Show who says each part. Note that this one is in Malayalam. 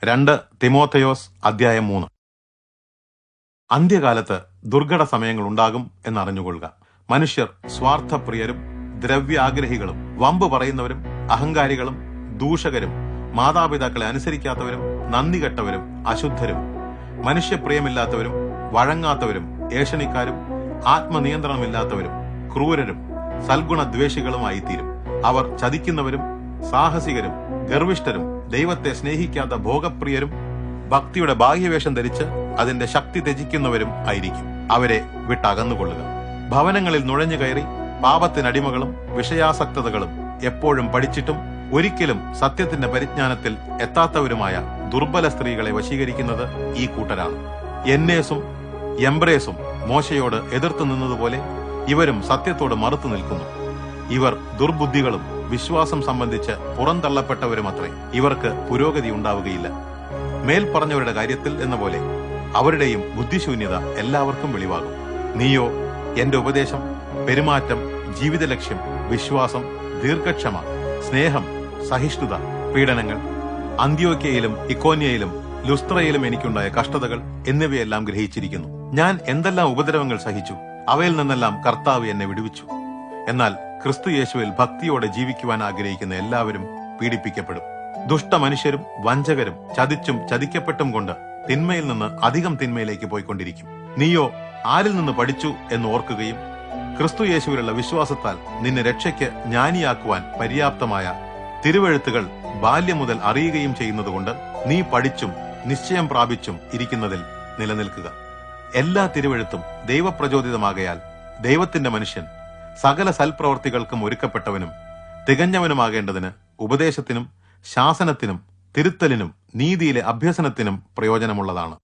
Speaker 1: 2 തിമോഥെയോസ് അധ്യായം 3. അന്ത്യകാലത്ത് ദുർഘട സമയങ്ങൾ ഉണ്ടാകും എന്നറിഞ്ഞുകൊള്ളുക. മനുഷ്യർ സ്വാർത്ഥപ്രിയരും ദ്രവ്യാഗ്രഹികളും വമ്പ് പറയുന്നവരും അഹങ്കാരികളും ദൂഷകരും മാതാപിതാക്കളെ അനുസരിക്കാത്തവരും നന്ദി കെട്ടവരും അശുദ്ധരും മനുഷ്യപ്രിയമില്ലാത്തവരും വഴങ്ങാത്തവരും ഏഷണിക്കാരും ആത്മനിയന്ത്രണമില്ലാത്തവരും ക്രൂരരും സൽഗുണദ്വേഷികളുമായിത്തീരും. അവർ ചതിക്കുന്നവരും സാഹസികരും ഗർവിഷ്ഠരും ദൈവത്തെ സ്നേഹിക്കാത്ത ഭോഗപ്രിയരും ഭക്തിയുടെ ബാഹ്യവേഷം ധരിച്ച് അതിന്റെ ശക്തി ത്യജിക്കുന്നവരും ആയിരിക്കും. അവരെ വിട്ടകന്നുകൊള്ളുക. ഭവനങ്ങളിൽ നുഴഞ്ഞു കയറി പാപത്തിനടിമകളും വിഷയാസക്തതകളും എപ്പോഴും പഠിച്ചിട്ടും ഒരിക്കലും സത്യത്തിന്റെ പരിജ്ഞാനത്തിൽ എത്താത്തവരുമായ ദുർബല സ്ത്രീകളെ വശീകരിക്കുന്നത് ഈ കൂട്ടരാണ്. എന്നേസും യംബ്രേസും മോശയോട് എതിർത്തു നിന്നതുപോലെ ഇവരും സത്യത്തോട് മറുത്തു നിൽക്കുന്നു. ഇവർ ദുർബുദ്ധികളും വിശ്വാസം സംബന്ധിച്ച് പുറന്തള്ളപ്പെട്ടവരുമത്രേ. ഇവർക്ക് പുരോഗതി ഉണ്ടാവുകയില്ല. മേൽപ്പറഞ്ഞവരുടെ കാര്യത്തിൽ എന്ന പോലെ അവരുടെയും ബുദ്ധിശൂന്യത എല്ലാവർക്കും വെളിവാകും. നീയോ എന്റെ ഉപദേശം, പെരുമാറ്റം, ജീവിത ലക്ഷ്യം, വിശ്വാസം, ദീർഘക്ഷമ, സ്നേഹം, സഹിഷ്ണുത, പീഡനങ്ങൾ, അന്ത്യോക്യയിലും ഇക്കോന്യയിലും ലുസ്ത്രയിലും എനിക്കുണ്ടായ കഷ്ടതകൾ എന്നിവയെല്ലാം ഗ്രഹിച്ചിരിക്കുന്നു. ഞാൻ എന്തെല്ലാം ഉപദ്രവങ്ങൾ സഹിച്ചു, അവയിൽ നിന്നെല്ലാം കർത്താവ് എന്നെ വിടുവിച്ചു. എന്നാൽ ക്രിസ്തു യേശുവിൽ ഭക്തിയോടെ ജീവിക്കുവാൻ ആഗ്രഹിക്കുന്ന എല്ലാവരും പീഡിപ്പിക്കപ്പെടും. ദുഷ്ടമനുഷ്യരും വഞ്ചകരും ചതിച്ചും ചതിക്കപ്പെട്ടും കൊണ്ട് തിന്മയിൽ നിന്ന് അധികം തിന്മയിലേക്ക് പോയിക്കൊണ്ടിരിക്കും. നീയോ ആരിൽ നിന്ന് പഠിച്ചു എന്ന് ഓർക്കുകയും ക്രിസ്തു യേശുവിലുള്ള വിശ്വാസത്താൽ നിന്നെ രക്ഷയ്ക്ക് ജ്ഞാനിയാക്കുവാൻ പര്യാപ്തമായ തിരുവെഴുത്തുകൾ ബാല്യം മുതൽ അറിയുകയും ചെയ്യുന്നതുകൊണ്ട് നീ പഠിച്ചും നിശ്ചയം പ്രാപിച്ചും ഇരിക്കുന്നതിൽ നിലനിൽക്കുക. എല്ലാ തിരുവെഴുത്തും ദൈവപ്രചോദിതമാകയാൽ ദൈവത്തിന്റെ മനുഷ്യൻ സകല സൽപ്രവർത്തികൾക്കും ഒരുക്കപ്പെട്ടവനും തികഞ്ഞവനുമാകേണ്ടതിന് ഉപദേശത്തിനും ശാസനത്തിനും തിരുത്തലിനും നീതിയിലെ അഭ്യസനത്തിനും പ്രയോജനമുള്ളതാണ്.